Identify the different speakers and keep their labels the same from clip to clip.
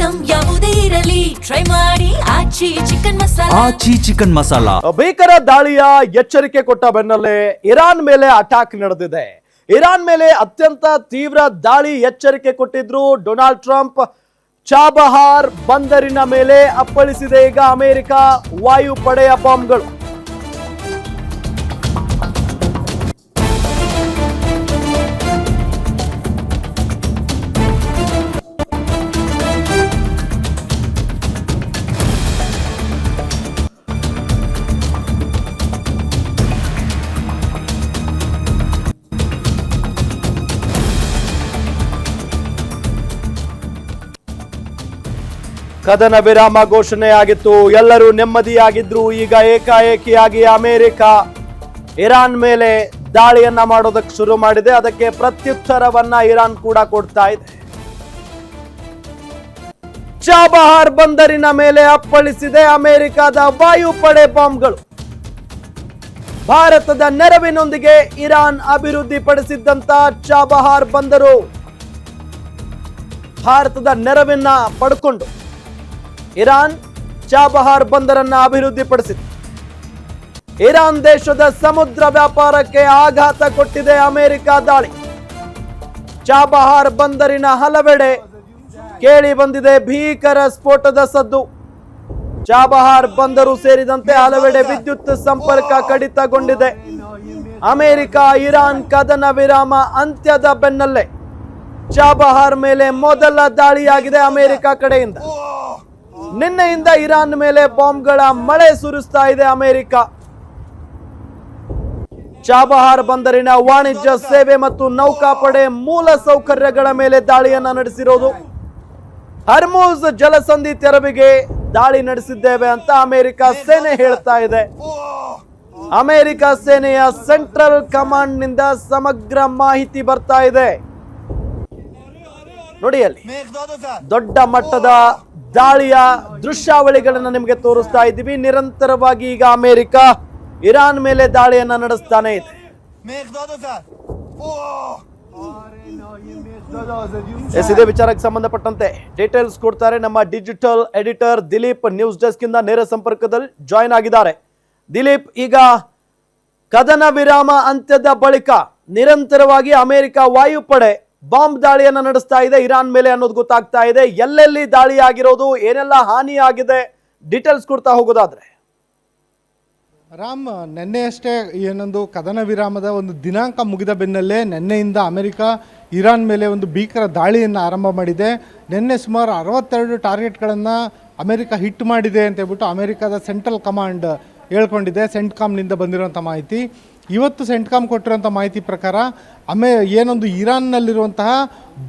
Speaker 1: Item ಯಾವುದೇ ಇರಲಿ try ಮಾಡಿ ಆಚಿ ಚಿಕನ್ ಮಸಾಲಾ.
Speaker 2: ಭೀಕರ ದಾಳಿಯ ಎಚ್ಚರಿಕೆ ಕೊಟ್ಟ ಬೆನ್ನಲ್ಲೇ ಇರಾನ್ ಮೇಲೆ ಅಟ್ಯಾಕ್ ನಡೆದಿದೆ. ಇರಾನ್ ಮೇಲೆ ಅತ್ಯಂತ ತೀವ್ರ ದಾಳಿ ಎಚ್ಚರಿಕೆ ಕೊಟ್ಟಿದ್ರು ಡೊನಾಲ್ಡ್ ಟ್ರಂಪ್. ಚಾಬಹಾರ್ ಬಂದರಿನ ಮೇಲೆ ಅಪ್ಪಳಿಸಿದೆ ಈಗ ಅಮೆರಿಕ ವಾಯುಪಡೆಯ ಬಾಂಬ್ಗಳು. ಕದನ ವಿರಾಮ ಘೋಷಣೆಯಾಗಿತ್ತು, ಎಲ್ಲರೂ ನೆಮ್ಮದಿಯಾಗಿದ್ರು. ಈಗ ಏಕಾಏಕಿಯಾಗಿ ಅಮೆರಿಕ ಇರಾನ್ ಮೇಲೆ ದಾಳಿಯನ್ನ ಮಾಡೋದಕ್ಕೆ ಶುರು ಮಾಡಿದೆ. ಅದಕ್ಕೆ ಪ್ರತ್ಯುತ್ತರವನ್ನ ಇರಾನ್ ಕೂಡ ಕೊಡ್ತಾ ಇದೆ. ಚಾಬಹಾರ್ ಬಂದರಿನ ಮೇಲೆ ಅಪ್ಪಳಿಸಿದೆ ಅಮೆರಿಕದ ವಾಯುಪಡೆ ಬಾಂಬ್ಗಳು. ಭಾರತದ ನೆರವಿನೊಂದಿಗೆ ಇರಾನ್ ಅಭಿವೃದ್ಧಿಪಡಿಸಿದ್ದಂತ ಚಾಬಹಾರ್ ಬಂದರು ಭಾರತದ ನೆರವನ್ನ ಪಡ್ಕೊಂಡು ಇರಾನ್ ಚಾಬಹಾರ್ ಬಂದರನ್ನ ಅಭಿವೃದ್ಧಿಪಡಿಸಿದೆ. ಇರಾನ್ ದೇಶದ ಸಮುದ್ರ ವ್ಯಾಪಾರಕ್ಕೆ ಆಘಾತ ಕೊಟ್ಟಿದೆ ಅಮೆರಿಕ ದಾಳಿ. ಚಾಬಹಾರ್ ಬಂದರಿನ ಹಲವೆಡೆ ಕೇಳಿ ಬಂದಿದೆ ಭೀಕರ ಸ್ಫೋಟದ ಸದ್ದು. ಚಾಬಹಾರ್ ಬಂದರು ಸೇರಿದಂತೆ ಹಲವೆಡೆ ವಿದ್ಯುತ್ ಸಂಪರ್ಕ ಕಡಿತಗೊಂಡಿದೆ. ಅಮೆರಿಕ ಇರಾನ್ ಕದನ ವಿರಾಮ ಅಂತ್ಯದ ಬೆನ್ನಲ್ಲೇ ಚಾಬಹಾರ್ ಮೇಲೆ ಮೊದಲ ದಾಳಿಯಾಗಿದೆ ಅಮೆರಿಕ ಕಡೆಯಿಂದ. ನಿನ್ನೆಯಿಂದ ಇರಾನ್ ಮೇಲೆ ಬಾಂಬ್ಗಳ ಮಳೆ ಸುರಿಸ್ತಾ ಇದೆ ಅಮೆರಿಕ. ಚಾಬಹಾರ್ ಬಂದರಿನ ವಾಣಿಜ್ಯ ಸೇವೆ ಮತ್ತು ನೌಕಾಪಡೆ ಮೂಲ ಸೌಕರ್ಯಗಳ ಮೇಲೆ ದಾಳಿಯನ್ನ ನಡೆಸಿರೋದು. ಹರ್ಮುಜ್ ಜಲಸಂಧಿ ತೆರವಿಗೆ ದಾಳಿ ನಡೆಸಿದ್ದೇವೆ ಅಂತ ಅಮೆರಿಕ ಸೇನೆ ಹೇಳ್ತಾ ಇದೆ. ಅಮೆರಿಕ ಸೇನೆಯ ಸೆಂಟ್ರಲ್ ಕಮಾಂಡ್ ನಿಂದ ಸಮಗ್ರ ಮಾಹಿತಿ ಬರ್ತಾ ಇದೆ. ನೋಡಿ, ಅಲ್ಲಿ ದೊಡ್ಡ ಮಟ್ಟದ ದಾಳಿಯ ದೃಶ್ಯಾವಳಿಗಳನ್ನು ನಿಮಗೆ ತೋರಿಸ್ತಾ ಇದ್ದೀವಿ. ನಿರಂತರವಾಗಿ ಈಗ ಅಮೆರಿಕ ಇರಾನ್ ಮೇಲೆ ದಾಳಿಯನ್ನ ನಡೆಸ್ತಾನೆ ಇದೆ. ಇದೇ ವಿಚಾರಕ್ಕೆ ಸಂಬಂಧಪಟ್ಟಂತೆ ಡೀಟೇಲ್ಸ್ ಕೊಡ್ತಾರೆ ನಮ್ಮ digital editor Dileep. News desk ಇಂದ ನೇರ ಸಂಪರ್ಕದಲ್ಲಿ ಜಾಯಿನ್ ಆಗಿದ್ದಾರೆ. ದಿಲೀಪ್, ಈಗ ಕದನ ವಿರಾಮ ಅಂತ್ಯದ ಬಳಿಕ ನಿರಂತರವಾಗಿ ಅಮೆರಿಕ ವಾಯುಪಡೆ ಬಾಂಬ್ ದಾಳಿಯನ್ನ ನಡೆಸ್ತಾ ಇದೆ ಇರಾನ್ ಮೇಲೆ ಅನ್ನೋದು ಗೊತ್ತಾಗ್ತಾ ಇದೆ. ಎಲ್ಲೆಲ್ಲಿ ದಾಳಿ ಆಗಿರೋದು, ಏನೆಲ್ಲ ಹಾನಿ ಆಗಿದೆ, ಡೀಟೇಲ್ಸ್ ಕೊಡ್ತಾ ಹೋಗೋದಾದ್ರೆ.
Speaker 3: ರಾಮ್, ನಿನ್ನೆಯಷ್ಟೇ ಏನೊಂದು ಕದನ ವಿರಾಮದ ಒಂದು ದಿನಾಂಕ ಮುಗಿದ ಬೆನ್ನಲ್ಲೇ ನಿನ್ನೆಯಿಂದ ಅಮೆರಿಕ ಇರಾನ್ ಮೇಲೆ ಒಂದು ಭೀಕರ ದಾಳಿಯನ್ನು ಆರಂಭ ಮಾಡಿದೆ. ನಿನ್ನೆ ಸುಮಾರು 62 ಟಾರ್ಗೆಟ್ಗಳನ್ನು ಅಮೆರಿಕ ಹಿಟ್ ಮಾಡಿದೆ ಅಂತ ಹೇಳ್ಬಿಟ್ಟು ಅಮೆರಿಕದ ಸೆಂಟ್ರಲ್ ಕಮಾಂಡ್ ಹೇಳ್ಕೊಂಡಿದೆ. ಸೆಂಟ್ಕಾಮ್ನಿಂದ ಬಂದಿರುವಂಥ ಮಾಹಿತಿ. ಇವತ್ತು ಸೆಂಟ್ಕಾಮ್ ಕೊಟ್ಟಿರುವಂಥ ಮಾಹಿತಿ ಪ್ರಕಾರ ಏನೊಂದು ಇರಾನ್ನಲ್ಲಿರುವಂತಹ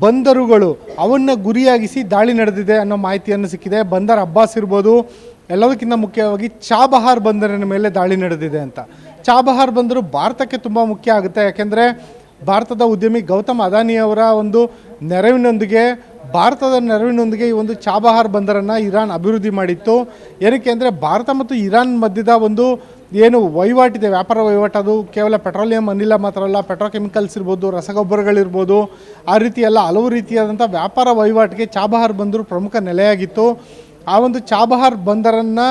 Speaker 3: ಬಂದರುಗಳು ಅವನ್ನು ಗುರಿಯಾಗಿಸಿ ದಾಳಿ ನಡೆದಿದೆ ಅನ್ನೋ ಮಾಹಿತಿಯನ್ನು ಸಿಕ್ಕಿದೆ. ಬಂದರ್ ಅಬ್ಬಾಸ್ ಇರ್ಬೋದು, ಎಲ್ಲದಕ್ಕಿಂತ ಮುಖ್ಯವಾಗಿ ಚಾಬಹಾರ್ ಬಂದರಿನ ಮೇಲೆ ದಾಳಿ ನಡೆದಿದೆ ಅಂತ. ಚಾಬಹಾರ್ ಬಂದರು ಭಾರತಕ್ಕೆ ತುಂಬ ಮುಖ್ಯ ಆಗುತ್ತೆ. ಯಾಕೆಂದರೆ ಭಾರತದ ಉದ್ಯಮಿ ಗೌತಮ್ ಅದಾನಿಯವರ ಒಂದು ನೆರವಿನೊಂದಿಗೆ ಈ ಒಂದು ಚಾಬಹಾರ್ ಬಂದರನ್ನು ಇರಾನ್ ಅಭಿವೃದ್ಧಿ ಮಾಡಿತ್ತು. ಏನಕ್ಕೆ ಅಂದರೆ ಭಾರತ ಮತ್ತು ಇರಾನ್ ಮಧ್ಯದ ಒಂದು ಏನು ವಹಿವಾಟಿದೆ, ವ್ಯಾಪಾರ ವಹಿವಾಟು, ಅದು ಕೇವಲ ಪೆಟ್ರೋಲಿಯಂ ಅನಿಲ ಮಾತ್ರ ಅಲ್ಲ, ಪೆಟ್ರೋಕೆಮಿಕಲ್ಸ್ ಇರ್ಬೋದು, ರಸಗೊಬ್ಬರಗಳಿರ್ಬೋದು, ಆ ರೀತಿ ಎಲ್ಲ ಹಲವು ರೀತಿಯಾದಂಥ ವ್ಯಾಪಾರ ವಹಿವಾಟಿಗೆ ಚಾಬಹಾರ್ ಬಂದರು ಪ್ರಮುಖ ನೆಲೆಯಾಗಿತ್ತು. ಆ ಒಂದು ಚಾಬಹಾರ್ ಬಂದರನ್ನು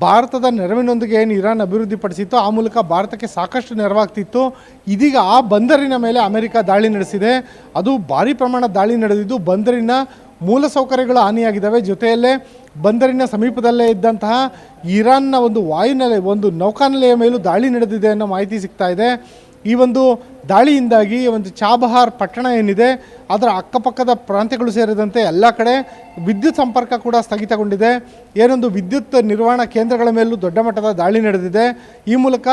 Speaker 3: ಭಾರತದ ನೆರವಿನೊಂದಿಗೆ ಏನು ಇರಾನ್ ಅಭಿವೃದ್ಧಿಪಡಿಸಿತ್ತು, ಆ ಮೂಲಕ ಭಾರತಕ್ಕೆ ಸಾಕಷ್ಟು ನೆರವಾಗ್ತಿತ್ತು. ಇದೀಗ ಆ ಬಂದರಿನ ಮೇಲೆ ಅಮೆರಿಕ ದಾಳಿ ನಡೆಸಿದೆ. ಅದು ಭಾರಿ ಪ್ರಮಾಣ ದಾಳಿ ನಡೆದಿದ್ದು ಬಂದರಿನ ಮೂಲ ಸೌಕರ್ಯಗಳು ಹಾನಿಯಾಗಿದ್ದಾವೆ. ಜೊತೆಯಲ್ಲೇ ಬಂದರಿನ ಸಮೀಪದಲ್ಲೇ ಇದ್ದಂತಹ ಇರಾನ್ನ ಒಂದು ನೌಕಾನೆಲೆಯ ಮೇಲೂ ದಾಳಿ ನಡೆದಿದೆ ಅನ್ನೋ ಮಾಹಿತಿ ಸಿಗ್ತಾ ಇದೆ. ಈ ಒಂದು ದಾಳಿಯಿಂದಾಗಿ ಒಂದು ಚಾಬಹಾರ್ ಪಟ್ಟಣ ಏನಿದೆ ಅದರ ಅಕ್ಕಪಕ್ಕದ ಪ್ರಾಂತ್ಯಗಳು ಸೇರಿದಂತೆ ಎಲ್ಲ ಕಡೆ ವಿದ್ಯುತ್ ಸಂಪರ್ಕ ಕೂಡ ಸ್ಥಗಿತಗೊಂಡಿದೆ. ಏನೊಂದು ವಿದ್ಯುತ್ ನಿರ್ವಹಣಾ ಕೇಂದ್ರಗಳ ಮೇಲೂ ದೊಡ್ಡ ಮಟ್ಟದ ದಾಳಿ ನಡೆದಿದೆ. ಈ ಮೂಲಕ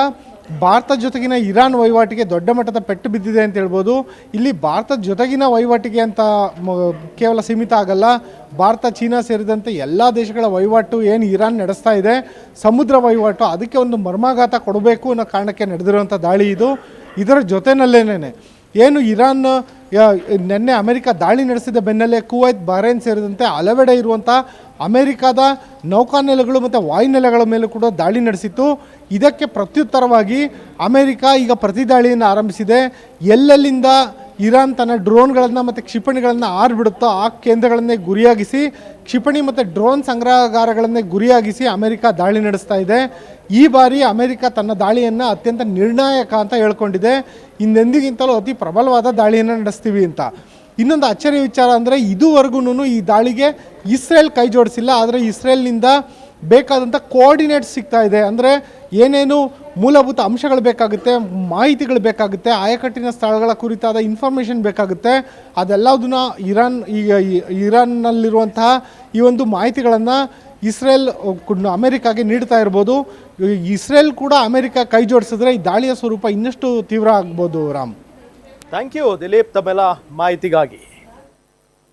Speaker 3: ಭಾರತ ಜೊತೆಗಿನ ಇರಾನ್ ವಹಿವಾಟಿಗೆ ದೊಡ್ಡ ಮಟ್ಟದ ಪೆಟ್ಟು ಬಿದ್ದಿದೆ ಅಂತ ಹೇಳ್ಬೋದು. ಇಲ್ಲಿ ಭಾರತದ ಜೊತೆಗಿನ ವಹಿವಾಟಿಗೆ ಅಂತ ಕೇವಲ ಸೀಮಿತ ಆಗಲ್ಲ, ಭಾರತ ಚೀನಾ ಸೇರಿದಂತೆ ಎಲ್ಲ ದೇಶಗಳ ವಹಿವಾಟು ಏನು ಇರಾನ್ ನಡೆಸ್ತಾ ಇದೆ, ಸಮುದ್ರ ವಹಿವಾಟು, ಅದಕ್ಕೆ ಒಂದು ಮರ್ಮಾಘಾತ ಕೊಡಬೇಕು ಅನ್ನೋ ಕಾರಣಕ್ಕೆ ನಡೆದಿರುವಂಥ ದಾಳಿ ಇದು. ಇದರ ಜೊತೆಯಲ್ಲೇನೆ ಏನು ಇರಾನ್ ನಿನ್ನೆ ಅಮೆರಿಕ ದಾಳಿ ನಡೆಸಿದ ಬೆನ್ನಲ್ಲೇ ಕುವೈತ್, ಬಹ್ರೈನ್ ಸೇರಿದಂತೆ ಹಲವೆಡೆ ಇರುವಂಥ ಅಮೆರಿಕದ ನೌಕಾನೆಲೆಗಳು ಮತ್ತು ವಾಯುನೆಲೆಗಳ ಮೇಲೂ ಕೂಡ ದಾಳಿ ನಡೆಸಿತ್ತು. ಇದಕ್ಕೆ ಪ್ರತ್ಯುತ್ತರವಾಗಿ ಅಮೆರಿಕ ಈಗ ಪ್ರತಿ ದಾಳಿಯನ್ನು ಆರಂಭಿಸಿದೆ. ಎಲ್ಲೆಲ್ಲಿಂದ ಇರಾನ್ ತನ್ನ ಡ್ರೋನ್ಗಳನ್ನು ಮತ್ತು ಕ್ಷಿಪಣಿಗಳನ್ನು ಆರ್ಬಿಡುತ್ತೋ ಆ ಕೇಂದ್ರಗಳನ್ನೇ ಗುರಿಯಾಗಿಸಿ ಕ್ಷಿಪಣಿ ಮತ್ತು ಡ್ರೋನ್ ಸಂಗ್ರಹಗಾರಗಳನ್ನೇ ಗುರಿಯಾಗಿಸಿ ಅಮೆರಿಕ ದಾಳಿ ನಡೆಸ್ತಾ ಇದೆ. ಈ ಬಾರಿ ಅಮೆರಿಕ ತನ್ನ ದಾಳಿಯನ್ನು ಅತ್ಯಂತ ನಿರ್ಣಾಯಕ ಅಂತ ಹೇಳ್ಕೊಂಡಿದೆ. ಹಿಂದೆಂದಿಗಿಂತಲೂ ಅತಿ ಪ್ರಬಲವಾದ ದಾಳಿಯನ್ನು ನಡೆಸ್ತೀವಿ ಅಂತ. ಇನ್ನೊಂದು ಅಚ್ಚರಿ ವಿಚಾರ ಅಂದರೆ ಇದುವರೆಗೂ ಈ ದಾಳಿಗೆ ಇಸ್ರೇಲ್ ಕೈ ಜೋಡಿಸಿಲ್ಲ. ಆದರೆ ಇಸ್ರೇಲ್ನಿಂದ ಬೇಕಾದಂಥ ಕೋಆರ್ಡಿನೇಟ್ಸ್ ಸಿಗ್ತಾ ಇದೆ. ಅಂದರೆ ಏನೇನು ಮೂಲಭೂತ ಅಂಶಗಳು ಬೇಕಾಗುತ್ತೆ, ಮಾಹಿತಿಗಳು ಬೇಕಾಗುತ್ತೆ, ಆಯಕಟ್ಟಿನ ಸ್ಥಳಗಳ ಕುರಿತಾದ ಇನ್ಫಾರ್ಮೇಷನ್ ಬೇಕಾಗುತ್ತೆ, ಅದೆಲ್ಲದನ್ನ ಇರಾನ್ನಲ್ಲಿರುವಂತಹ ಈ ಒಂದು ಮಾಹಿತಿಗಳನ್ನು ಇಸ್ರೇಲ್ ಅಮೆರಿಕಾಗೆ ನೀಡ್ತಾ ಇರ್ಬೋದು. ಇಸ್ರೇಲ್ ಕೂಡ ಅಮೆರಿಕ ಕೈ ಜೋಡಿಸಿದ್ರೆ ಈ ದಾಳಿಯ ಸ್ವರೂಪ ಇನ್ನಷ್ಟು ತೀವ್ರ ಆಗ್ಬೋದು. ರಾಮ್,
Speaker 2: ಥ್ಯಾಂಕ್ ಯು ದಿಲೀಪ್ ತಮ್ಮೆಲ್ಲ ಮಾಹಿತಿಗಾಗಿ.